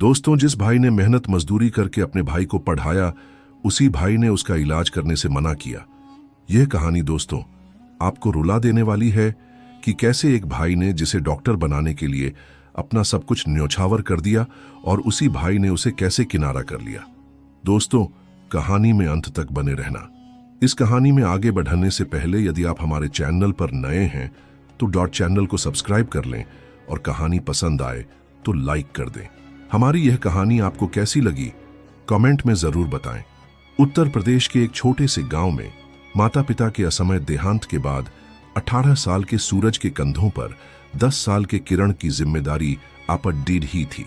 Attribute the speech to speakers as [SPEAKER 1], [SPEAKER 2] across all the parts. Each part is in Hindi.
[SPEAKER 1] दोस्तों, जिस भाई ने मेहनत मजदूरी करके अपने भाई को पढ़ाया, उसी भाई ने उसका इलाज करने से मना किया। यह कहानी दोस्तों आपको रुला देने वाली है कि कैसे एक भाई ने जिसे डॉक्टर बनाने के लिए अपना सब कुछ न्योछावर कर दिया और उसी भाई ने उसे कैसे किनारा कर लिया। दोस्तों, कहानी में अंत तक बने रहना। इस कहानी में आगे बढ़ने से पहले यदि आप हमारे चैनल पर नए हैं तो चैनल को सब्सक्राइब कर लें और कहानी पसंद आए तो लाइक कर दें। हमारी यह कहानी आपको कैसी लगी कमेंट में जरूर बताएं। उत्तर प्रदेश के एक छोटे से गांव में माता पिता के असमय देहांत के बाद 18 साल के सूरज के कंधों पर 10 साल के किरण की जिम्मेदारी आपट ही थी।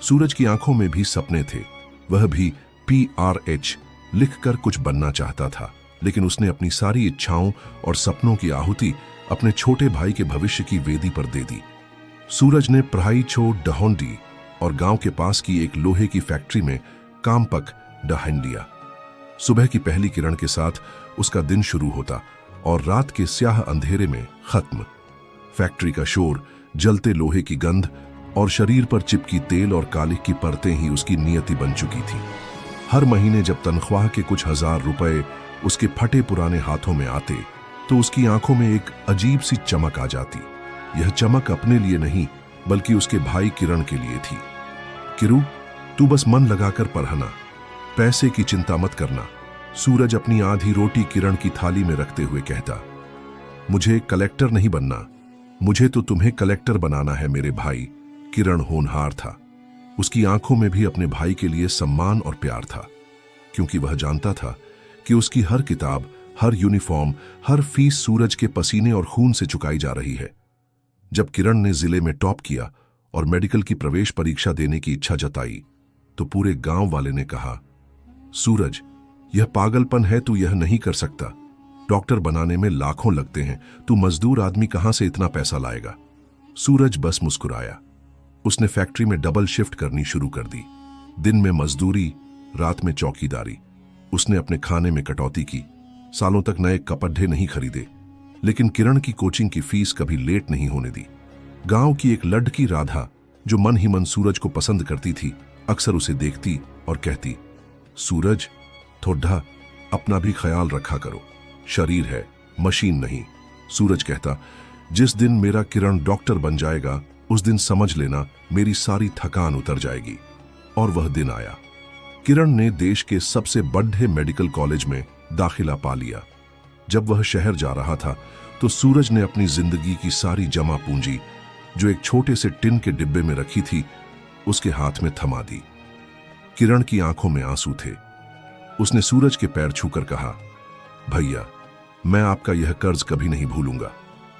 [SPEAKER 1] सूरज की आंखों में भी सपने थे। वह भी PRH लिखकर कुछ बनना चाहता था, लेकिन उसने अपनी सारी इच्छाओं और सपनों की आहुति अपने छोटे भाई के भविष्य की वेदी पर दे दी। सूरज ने प्रहाईछो डहोंडी और गांव के पास की एक लोहे की फैक्ट्री में काम पक ढहन लिया। सुबह की पहली किरण के साथ उसका दिन शुरू होता और रात के स्याह अंधेरे में खत्म। फैक्ट्री का शोर, जलते लोहे की गंध और शरीर पर चिपकी तेल और कालिक की परतें ही उसकी नियति बन चुकी थी। हर महीने जब तनख्वाह के कुछ हजार रुपए उसके फटे पुराने हाथों में आते तो उसकी आंखों में एक अजीब सी चमक आ जाती। यह चमक अपने लिए नहीं बल्कि उसके भाई किरण के लिए थी। किरू, तू बस मन लगाकर पढ़ना, पैसे की चिंता मत करना, सूरज अपनी आधी रोटी किरण की थाली में रखते हुए कहता। मुझे कलेक्टर नहीं बनना, मुझे तो तुम्हें कलेक्टर बनाना है मेरे भाई। किरण होनहार था। उसकी आंखों में भी अपने भाई के लिए सम्मान और प्यार था, क्योंकि वह जानता था कि उसकी हर किताब, हर यूनिफॉर्म, हर फीस सूरज के पसीने और खून से चुकाई जा रही है। जब किरण ने जिले में टॉप किया और मेडिकल की प्रवेश परीक्षा देने की इच्छा जताई तो पूरे गांव वाले ने कहा, सूरज, यह पागलपन है, तू यह नहीं कर सकता। डॉक्टर बनाने में लाखों लगते हैं, तू मजदूर आदमी कहां से इतना पैसा लाएगा। सूरज बस मुस्कुराया। उसने फैक्ट्री में डबल शिफ्ट करनी शुरू कर दी। दिन में मजदूरी, रात में चौकीदारी। उसने अपने खाने में कटौती की, सालों तक नए कपड़े नहीं खरीदे, लेकिन किरण की कोचिंग की फीस कभी लेट नहीं होने दी। गांव की एक लड़की राधा, जो मन ही मन सूरज को पसंद करती थी, अक्सर उसे देखती और कहती, सूरज, थोड़ा अपना भी ख्याल रखा करो, शरीर है, मशीन नहीं। सूरज कहता, जिस दिन मेरा किरण डॉक्टर बन जाएगा उस दिन समझ लेना मेरी सारी थकान उतर जाएगी। और वह दिन आया। किरण ने देश के सबसे बड़े मेडिकल कॉलेज में दाखिला पा लिया। जब वह शहर जा रहा था तो सूरज ने अपनी जिंदगी की सारी जमा पूंजी, जो एक छोटे से टिन के डिब्बे में रखी थी, उसके हाथ में थमा दी। किरण की आंखों में आंसू थे। उसने सूरज के पैर छूकर कहा, भैया, मैं आपका यह कर्ज कभी नहीं भूलूंगा।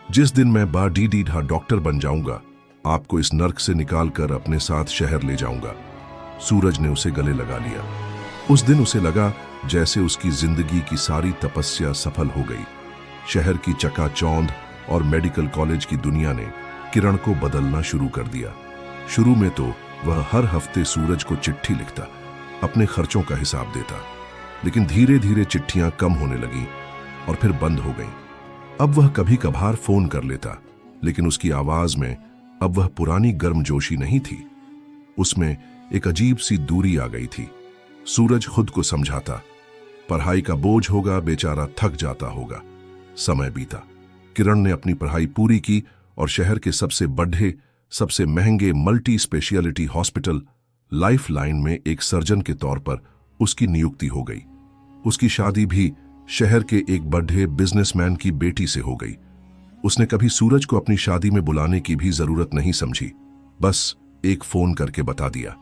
[SPEAKER 1] जिस दिन मैं बाडीडीढ़ा डॉक्टर बन जाऊंगा, आपको इस नर्क से निकालकर अपने साथ शहर ले जाऊंगा। सूरज ने उसे गले लगा लिया। उस दिन उसे लगा जैसे उसकी जिंदगी की सारी तपस्या सफल हो गई। शहर की चकाचौंध और मेडिकल कॉलेज की दुनिया ने किरण को बदलना शुरू कर दिया। शुरू में तो वह हर हफ्ते सूरज को चिट्ठी लिखता, अपने खर्चों का हिसाब देता, लेकिन धीरे धीरे चिट्ठियां कम होने लगीं और फिर बंद हो गईं। अब वह कभी कभार फोन कर लेता, लेकिन उसकी आवाज में अब वह पुरानी गर्मजोशी नहीं थी। उसमें एक अजीब सी दूरी आ गई थी। सूरज खुद को समझाता, पढ़ाई का बोझ होगा, बेचारा थक जाता होगा। समय बीता। किरण ने अपनी पढ़ाई पूरी की और शहर के सबसे बड़े, सबसे महंगे multi speciality hospital life line में एक सर्जन के तौर पर उसकी नियुक्ति हो गई। उसकी शादी भी शहर के एक बड़े बिजनेसमैन की बेटी से हो गई। उसने कभी सूरज को अपनी शादी में बुलाने की भी जरूरत नहीं समझी, बस एक फोन करके बता दिया।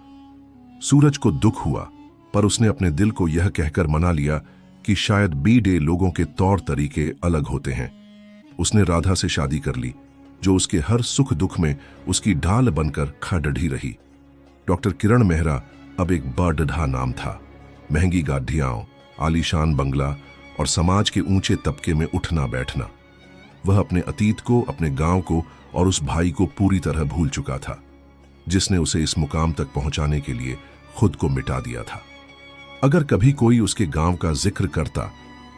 [SPEAKER 1] सूरज को दुख हुआ, पर उसने अपने दिल को यह कहकर मना लिया कि शायद B-Day लोगों के तौर तरीके अलग होते हैं। उसने राधा से शादी कर ली, जो उसके हर सुख दुख में उसकी ढाल बनकर खड़ी रही। डॉक्टर किरण मेहरा अब एक बड़ा नाम था। महंगी गाड़ियां, आलीशान बंगला और समाज के ऊंचे तबके में उठना बैठना। वह अपने अतीत को, अपने गांव को और उस भाई को पूरी तरह भूल चुका था, जिसने उसे इस मुकाम तक पहुंचाने के लिए खुद को मिटा दिया था। अगर कभी कोई उसके गांव का जिक्र करता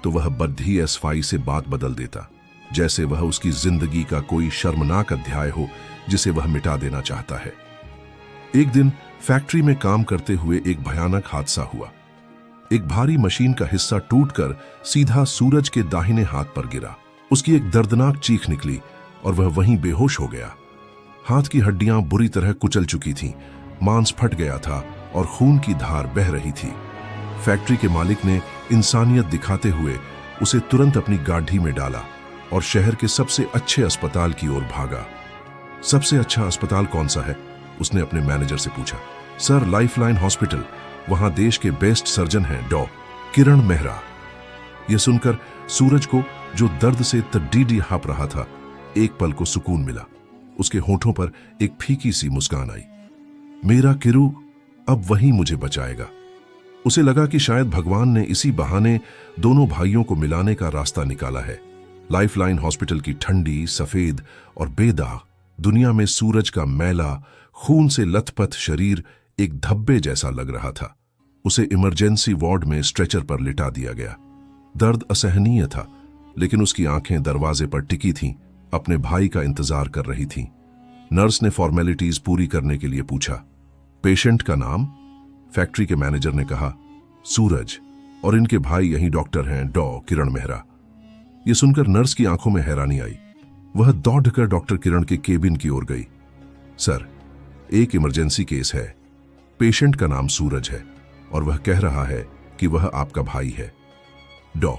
[SPEAKER 1] तो वह बद्धी एसफाई से बात बदल देता, जैसे वह उसकी जिंदगी का कोई शर्मनाक अध्याय हो जिसे वह मिटा देना चाहता है। एक दिन फैक्ट्री में काम करते हुए एक भयानक हादसा हुआ। एक भारी मशीन का हिस्सा टूटकर सीधा सूरज के दाहिने हाथ पर गिरा। उसकी एक दर्दनाक चीख निकली और वह वहीं बेहोश हो गया। हाथ की हड्डियां बुरी तरह कुचल चुकी थीं, मांस फट गया था और खून की धार बह रही थी। फैक्ट्री के मालिक ने इंसानियत दिखाते हुए उसे तुरंत अपनी गाड़ी में डाला और शहर के सबसे अच्छे अस्पताल की ओर भागा। सबसे अच्छा अस्पताल कौन सा है? उसने अपने मैनेजर से पूछा। सर, लाइफलाइन हॉस्पिटल, वहां देश के बेस्ट सर्जन हैं, डॉ. किरण मेहरा। यह सुनकर सूरज को, जो दर्द से तड़ीडी हाँप रहा था, एक पल को सुकून मिला। उसके होठों पर एक फीकी सी मुस्कान आई। मेरा किरू अब वही मुझे बचाएगा। उसे लगा कि शायद भगवान ने इसी बहाने दोनों भाइयों को मिलाने का रास्ता निकाला है। लाइफलाइन हॉस्पिटल की ठंडी, सफेद और बेदाग दुनिया में सूरज का मैला, खून से लथपथ शरीर एक धब्बे जैसा लग रहा था। उसे इमरजेंसी वार्ड में स्ट्रेचर पर लिटा दिया गया। दर्द असहनीय था, लेकिन उसकी आंखें दरवाजे पर टिकी थीं, अपने भाई का इंतजार कर रही थीं। नर्स ने फॉर्मेलिटीज पूरी करने के लिए पूछा, पेशेंट का नाम? फैक्ट्री के मैनेजर ने कहा, सूरज, और इनके भाई यही डॉक्टर हैं, डॉ. किरण मेहरा। यह सुनकर नर्स की आंखों में हैरानी आई। वह दौड़कर डॉक्टर किरण के केबिन की ओर गई। सर, एक इमरजेंसी केस है। पेशेंट का नाम सूरज है और वह कह रहा है कि वह आपका भाई है। डॉ.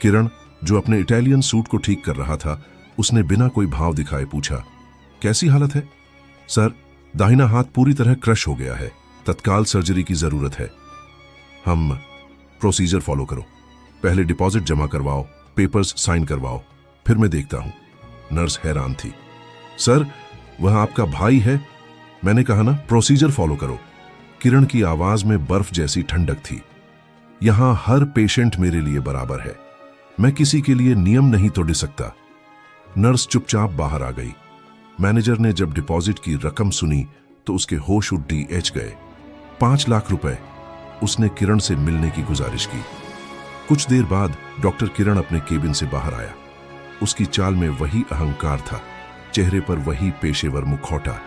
[SPEAKER 1] किरण, जो अपने इटालियन सूट को ठीक कर रहा था, उसने बिना कोई भाव दिखाए पूछा, कैसी हालत है? सर, दाहिना हाथ पूरी तरह क्रश हो गया है, तत्काल सर्जरी की जरूरत है। हम प्रोसीजर फॉलो करो। पहले डिपॉजिट जमा करवाओ, पेपर्स साइन करवाओ, फिर मैं देखता हूं। नर्स हैरान थी। सर, वह आपका भाई है, मैंने कहा ना, प्रोसीजर फॉलो करो। किरण की आवाज में बर्फ जैसी ठंडक थी। यहां हर पेशेंट मेरे लिए बराबर है, मैं किसी के लिए नियम नहीं तोड़ सकता। नर्स चुपचाप बाहर आ गई। मैनेजर ने जब डिपॉजिट की रकम सुनी तो उसके होश उड्डी एच गए। 5 लाख रुपए। उसने किरण से मिलने की गुजारिश की। कुछ देर बाद डॉक्टर किरण अपने केबिन से बाहर आया। उसकी चाल में वही अहंकार था, चेहरे पर वही पेशेवर मुखौटा।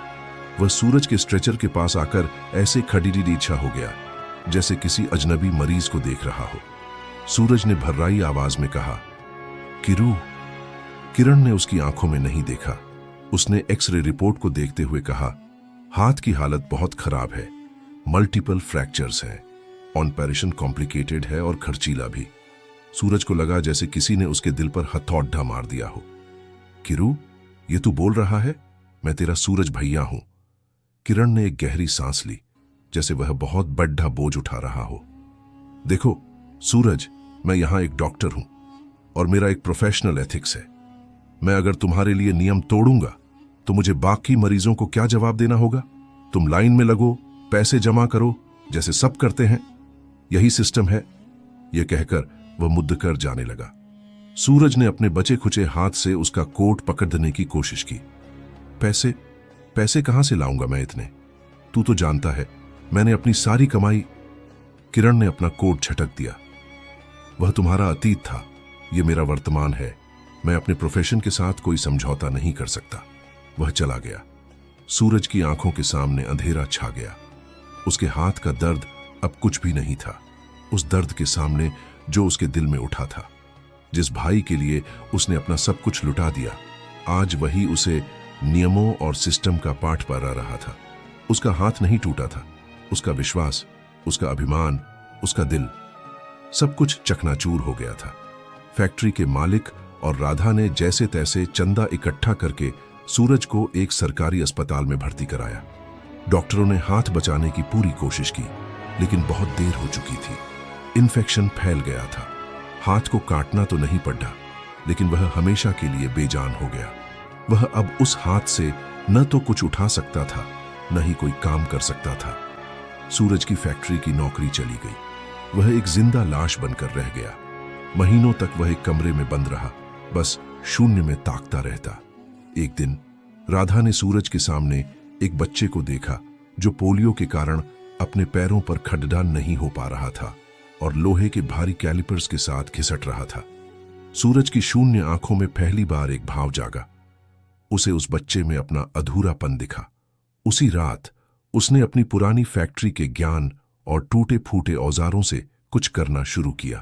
[SPEAKER 1] वह सूरज के स्ट्रेचर के पास आकर ऐसे खड़ीडीछा हो गया जैसे किसी अजनबी मरीज को देख रहा हो। सूरज ने भर्राई आवाज में कहा, किरू। किरण ने उसकी आंखों में नहीं देखा। उसने एक्सरे रिपोर्ट को देखते हुए कहा, हाथ की हालत बहुत खराब है, मल्टीपल फ्रैक्चर्स हैं, ऑपरेशन कॉम्प्लिकेटेड है और खर्चीला भी। सूरज को लगा जैसे किसी ने उसके दिल पर हथौड़ा मार दिया हो। किरू, ये तू बोल रहा है? मैं तेरा सूरज भैया हूं। किरण ने एक गहरी सांस ली, जैसे वह बहुत बड़ा बोझ उठा रहा हो। देखो सूरज, मैं यहां एक डॉक्टर हूं और मेरा एक प्रोफेशनल एथिक्स है। मैं अगर तुम्हारे लिए नियम तोड़ूंगा तो मुझे बाकी मरीजों को क्या जवाब देना होगा? तुम लाइन में लगो, पैसे जमा करो, जैसे सब करते हैं, यही सिस्टम है। यह कहकर वह मुद्दकर जाने लगा। सूरज ने अपने बचे खुचे हाथ से उसका कोट पकड़ने की कोशिश की। पैसे पैसे कहां से लाऊंगा मैं इतने? तू तो जानता है मैंने अपनी सारी कमाई। किरण ने अपना कोट झटक दिया। वह तुम्हारा अतीत था, यह मेरा वर्तमान है। मैं अपने प्रोफेशन के साथ कोई समझौता नहीं कर सकता। वह चला गया। सूरज की आंखों के सामने अंधेरा छा गया। उसके हाथ का दर्द अब कुछ भी नहीं था उस दर्द के सामने जो उसके दिल में उठा था। जिस भाई के लिए उसने अपना सब कुछ लुटा दिया, आज वही उसे नियमों और सिस्टम का पाठ पढ़ा रहा था। उसका हाथ नहीं टूटा था, उसका विश्वास, उसका अभिमान, उसका दिल, सब कुछ चकनाचूर हो गया था। फैक्ट्री के मालिक और राधा ने जैसे तैसे चंदा इकट्ठा करके सूरज को एक सरकारी अस्पताल में भर्ती कराया। डॉक्टरों ने हाथ बचाने की पूरी कोशिश की, लेकिन बहुत देर हो चुकी थी। इन्फेक्शन फैल गया था। हाथ को काटना तो नहीं पड़ा, लेकिन वह हमेशा के लिए बेजान हो गया। वह अब उस हाथ से न तो कुछ उठा सकता था, न ही कोई काम कर सकता था। सूरज की फैक्ट्री की नौकरी चली गई। वह एक जिंदा लाश बनकर रह गया। महीनों तक वह एक कमरे में बंद रहा, बस शून्य में ताकता रहता। एक दिन राधा ने सूरज के सामने एक बच्चे को देखा जो पोलियो के कारण अपने पैरों पर खड्डा नहीं हो पा रहा था और लोहे के भारी कैलिपर्स के साथ घिसट रहा था। सूरज की शून्य आंखों में पहली बार एक भाव जागा। उसे उस बच्चे में अपना अधूरापन दिखा। उसी रात उसने अपनी पुरानी फैक्ट्री के ज्ञान और टूटे फूटे औजारों से कुछ करना शुरू किया।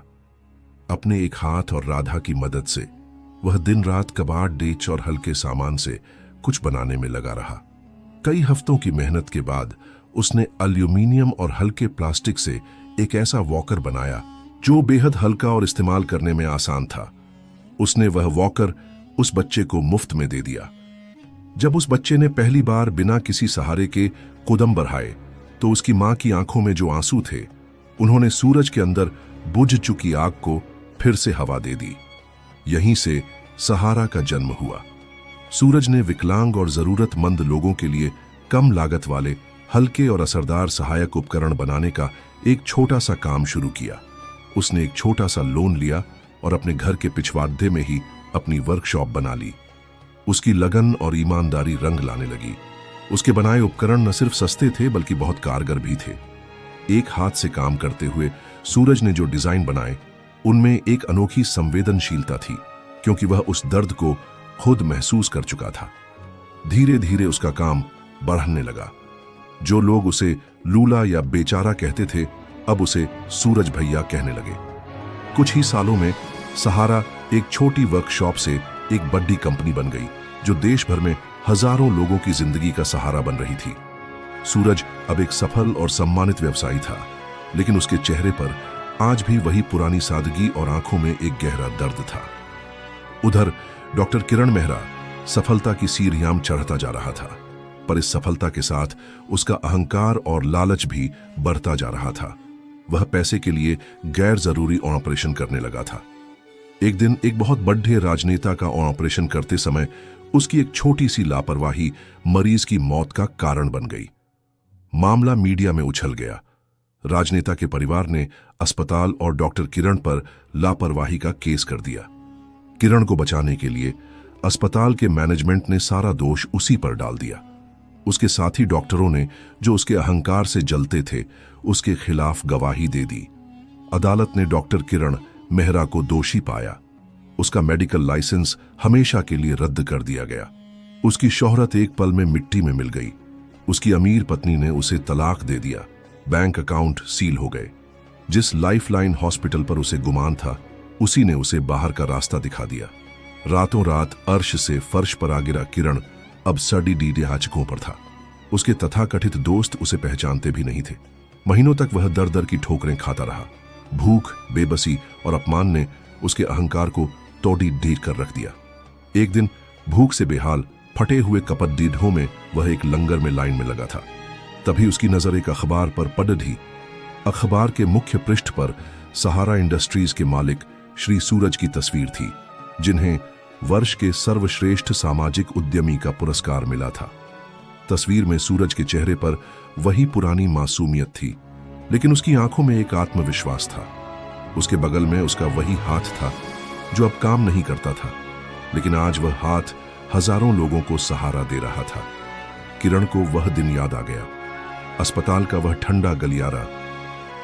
[SPEAKER 1] अपने एक हाथ और राधा की मदद से वह दिन रात कबाड़, डेच और हल्के सामान से कुछ बनाने में लगा रहा। कई हफ्तों की मेहनत के बाद उसने एल्यूमिनियम और हल्के प्लास्टिक से एक ऐसा वॉकर बनाया जो बेहद हल्का और इस्तेमाल करने में आसान था। उसने वह वॉकर उस बच्चे को मुफ्त में दे दिया। जब उस बच्चे ने पहली बार बिना किसी सहारे के कदम बढ़ाए तो उसकी मां की आंखों में जो आंसू थे, उन्होंने सूरज के अंदर बुझ चुकी आग को फिर से हवा दे दी। यहीं से सहारा का जन्म हुआ। सूरज ने विकलांग और जरूरतमंद लोगों के लिए कम लागत वाले हल्के और असरदार सहायक उपकरण बनाने का एक छोटा सा काम शुरू किया। उसने एक छोटा सा लोन लिया और अपने घर के पिछवाड़े में ही अपनी वर्कशॉप बना ली। उसकी लगन और ईमानदारी रंग लाने लगी। उसके बनाए उपकरण न सिर्फ सस्ते थे बल्कि बहुत कारगर भी थे। एक हाथ से काम करते हुए सूरज ने जो डिजाइन बनाए उनमें एक अनोखी संवेदनशीलता थी, क्योंकि वह उस दर्द को खुद महसूस कर चुका था। धीरे धीरे उसका काम बढ़ने लगा। जो लोग उसे लूला या बेचारा कहते थे, अब उसे सूरज भैया कहने लगे। कुछ ही सालों में सहारा एक छोटी वर्कशॉप से एक बड़ी कंपनी बन गई, जो देश भर में हजारों लोगों की जिंदगी का सहारा बन रही थी। सूरज अब एक सफल और सम्मानित व्यवसायी था, लेकिन उसके चेहरे पर आज भी वही पुरानी सादगी और आंखों में एक गहरा दर्द था। उधर डॉक्टर किरण मेहरा सफलता की सीढ़ियां चढ़ता जा रहा था, पर इस सफलता के साथ उसका अहंकार और लालच भी बढ़ता जा रहा था। वह पैसे के लिए गैर जरूरी ऑपरेशन करने लगा था। एक दिन एक बहुत बड़े राजनेता का ऑपरेशन करते समय उसकी एक छोटी सी लापरवाही मरीज की मौत का कारण बन गई। मामला मीडिया में उछल गया। राजनेता के परिवार ने अस्पताल और डॉक्टर किरण पर लापरवाही का केस कर दिया। किरण को बचाने के लिए अस्पताल के मैनेजमेंट ने सारा दोष उसी पर डाल दिया। उसके साथी डॉक्टरों ने, जो उसके अहंकार से जलते थे, उसके खिलाफ गवाही दे दी। अदालत ने डॉक्टर किरण मेहरा को दोषी पाया। उसका मेडिकल लाइसेंस हमेशा के लिए रद्द कर दिया गया। उसकी शोहरत एक पल में मिट्टी में मिल गई। उसकी अमीर पत्नी ने उसे तलाक दे दिया। बैंक अकाउंट सील हो गए। जिस लाइफलाइन हॉस्पिटल पर उसे गुमान था, उसी ने उसे बाहर का रास्ता दिखा दिया। रातों रात अर्श से फर्श पर आ गिरा किरण अब सड़ी याचकों पर था। उसके तथाकथित दोस्त उसे पहचानते भी नहीं थे। महीनों तक वह दर दर की ठोकरें खाता रहा। भूख, बेबसी और अपमान ने उसके अहंकार को तोड़ी ढीर कर रख दिया। एक दिन भूख से बेहाल, फटे हुए कपड़ों में वह एक लंगर में लाइन में लगा था। तभी उसकी नजर एक अखबार पर पड़ दी। अखबार के मुख्य पृष्ठ पर सहारा इंडस्ट्रीज के मालिक श्री सूरज की तस्वीर थी, जिन्हें वर्ष के सर्वश्रेष्ठ सामाजिक उद्यमी का पुरस्कार मिला था। तस्वीर में सूरज के चेहरे पर वही पुरानी मासूमियत थी, लेकिन उसकी आंखों में एक आत्मविश्वास था। उसके बगल में उसका वही हाथ था जो अब काम नहीं करता था, लेकिन आज वह हाथ हजारों लोगों को सहारा दे रहा था। किरण को वह दिन याद आ गया। अस्पताल का वह ठंडा गलियारा,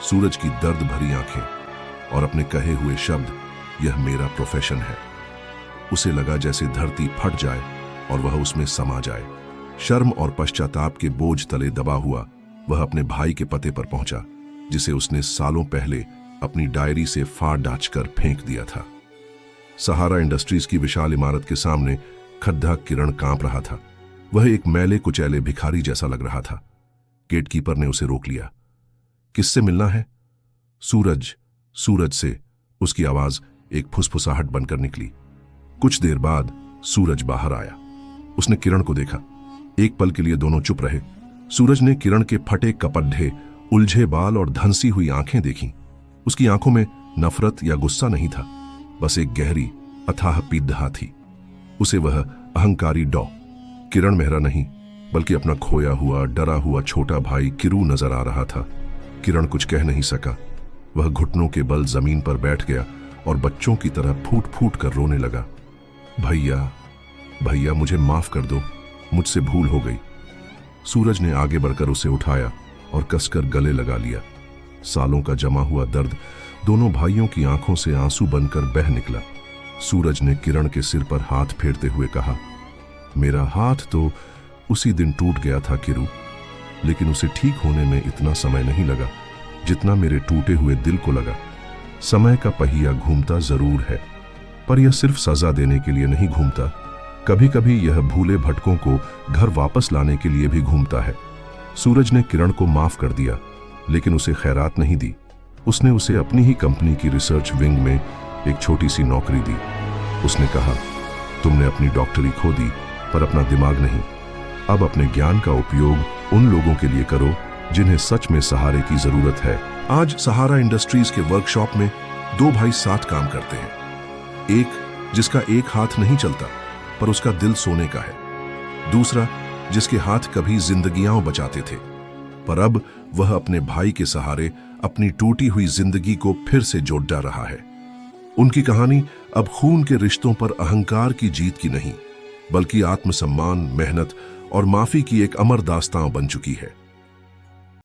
[SPEAKER 1] सूरज की दर्द भरी आंखें और अपने कहे हुए शब्द, यह मेरा प्रोफेशन है। उसे लगा जैसे धरती फट जाए और वह उसमें समा जाए। शर्म और पश्चाताप के बोझ तले दबा हुआ वह अपने भाई के पते पर पहुंचा, जिसे उसने सालों पहले अपनी डायरी से फाड़ डांचकर फेंक दिया था। सहारा इंडस्ट्रीज की विशाल इमारत के सामने खड्डा किरण कांप रहा था। वह एक मैले कुचैले भिखारी जैसा लग रहा था। गेटकीपर ने उसे रोक लिया। किससे मिलना है? सूरज, सूरज से उसकी आवाज एक फुसफुसाहट बनकर निकली। कुछ देर बाद सूरज बाहर आया। उसने किरण को देखा। एक पल के लिए दोनों चुप रहे। सूरज ने किरण के फटे कपड़े, उलझे बाल और धंसी हुई आंखें देखीं। उसकी आंखों में नफरत या गुस्सा नहीं था, बस एक गहरी अथाह पीड़ा थी। उसे वह अहंकारी किरण मेहरा नहीं, बल्कि अपना खोया हुआ, डरा हुआ छोटा भाई किरू नजर आ रहा था। किरण कुछ कह नहीं सका। वह घुटनों के बल जमीन पर बैठ गया और बच्चों की तरह फूट फूट कर रोने लगा। भैया, भैया मुझे माफ कर दो, मुझसे भूल हो गई। सूरज ने आगे बढ़कर उसे उठाया और कसकर गले लगा लिया। सालों का जमा हुआ दर्द दोनों भाइयों की आंखों से आंसू बनकर बह निकला। सूरज ने किरण के सिर पर हाथ फेरते हुए कहा, मेरा हाथ तो उसी दिन टूट गया था किरू, लेकिन उसे ठीक होने में इतना समय नहीं लगा जितना मेरे टूटे हुए दिल को लगा। समय का पहिया घूमता जरूर है, पर यह सिर्फ सजा देने के लिए नहीं घूमता। कभी कभी यह भूले भटकों को घर वापस लाने के लिए भी घूमता है। सूरज ने किरण को माफ कर दिया, लेकिन उसे खैरात नहीं दी। उसने उसे अपनी ही कंपनी की रिसर्च विंग में एक छोटी सी नौकरी दी। उसने कहा, तुमने अपनी डॉक्टरी खो दी, पर अपना दिमाग नहीं। अब अपने ज्ञान का उपयोग उन लोगों के लिए करो जिन्हें सच में सहारे की जरूरत है। आज सहारा इंडस्ट्रीज के वर्कशॉप में दो भाई साथ काम करते हैं। एक जिसका एक हाथ नहीं चलता, पर उसका दिल सोने का है। दूसरा जिसके हाथ कभी जिंदगियां बचाते थे, पर अब वह अपने भाई के सहारे अपनी टूटी हुई जिंदगी को फिर से जोड़ डा रहा है। उनकी कहानी अब खून के रिश्तों पर अहंकार की जीत की नहीं, बल्कि आत्मसम्मान, मेहनत और माफी की एक अमर दास्तां बन चुकी है।